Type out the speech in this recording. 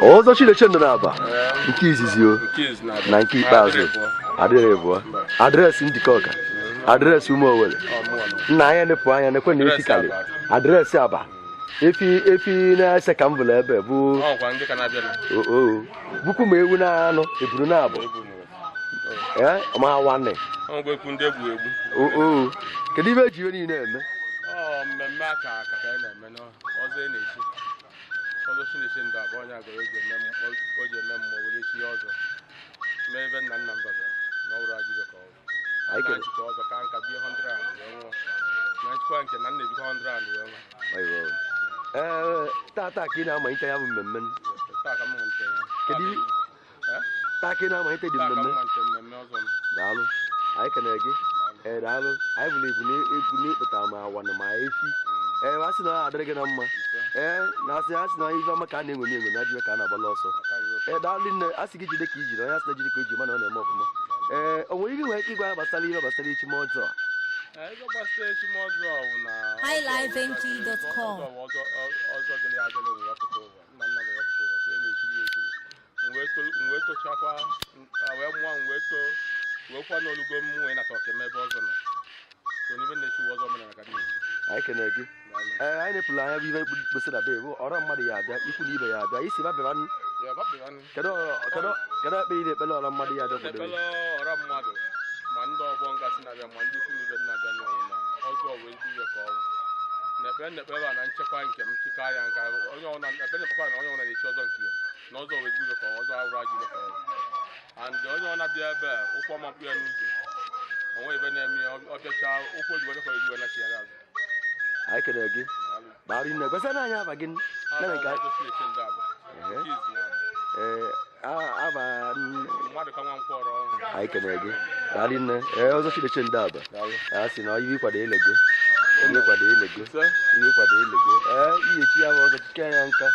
ọzọ Chinachendo na Abba nke izizi o na nke ikpeazụ adịrị bụ adreesị Njikọ Ọka adreesị Ụmụ Owere nna anya nepụ anya nekwe na etikali adreesị Abba efi na-ese ka m bụla ebe bụ bukwu ma ewu na anụ eburu na abụ ma nwanne kedu ibe eji iwe niile eme mmemme aka ka a na-eme n'ọzọ na-echi ọzọ Chinachendo abụ onye agara o ji eme mmụọ were echi ọzọ mee ebe nna m baba na ọrụ ajụjụ ka ọrụ nchicha ọzọ ka nka bie 100 wee nwụọ na nchịkwa nke na nna ebikọ 100 wee nwụọ tata ka ị na-amalite ya bụ mmemme taa ka m malite ya taa ka ị na-amalite dị mmemme ọzọ m daalụ anyị kenere gị daalụ anyị bụrụ ebu n'ịkpụta ma awana ma efi asị na ọ adịrị gị na mma na-asị na ibe ọma ka a na-enwe enwe na ajụwe ka a na-agbala ọsọ daalụ nne asị gị jide ka ijiri onye asị na jide ka o ji mana ọ na-eme ọfụma o nwere ihe nwere ike ịgwa ya gbasara ihe gbasara echi ma ọjọọ ebe gbasara echi ma ọjọọ bụ na highlifeng.com ọzọ dịrị adịrị wee wepụta ụwa nna nna wee wepụta ụwa sie na-ekiri ekiri wee tochakwa wee mụọ wee kwa n'olugo m wee nata ọka ebe ọzọ na so n'ibe na-echi ụwa ọzọ mere na ka na-echi anyị kenere gị anyị na-epụla anya bụ ibe mkpụsị na be bụ ọra mmadụ ya abịa ikwu na ibe ya abịa isi babebanụ kedu ekpe ị na-ekpele ọra mmadụ ya abịa ekpele ọra mmadụ ma ndị ọgbọ ngasị na-abịa ma ndị ikwu na ibe na-abịa n'ọnwụ na ọzọ wee ibe ka ọgwụ na-ekpere na nchekwa nke m chịka ya nka onye ọbụla na-echi ọzọ nke ya na ọzọ wee ibe ka ọzọ awụrụ ajụ ibe ka ọgwụ and onye ọ na-abịa ebe a ụkwụ ọmapụ ya n'ụzọ onwe ebe na-eme ọbịacha ụkwụ ojiwe dịkọrọ ejiwe na chigharị azụ anyị kenere gị daalụ nne gwesa na anyị Abba gị Abba Mmaduka Nwankwo ọrụ ọhụrụ anyị kenere gị daalụ nne ọzọ Chinachendo Abba a sị na ibe ịkwado elego ihe kwado elego ihe echi ya bụ ọzọ chike ya nka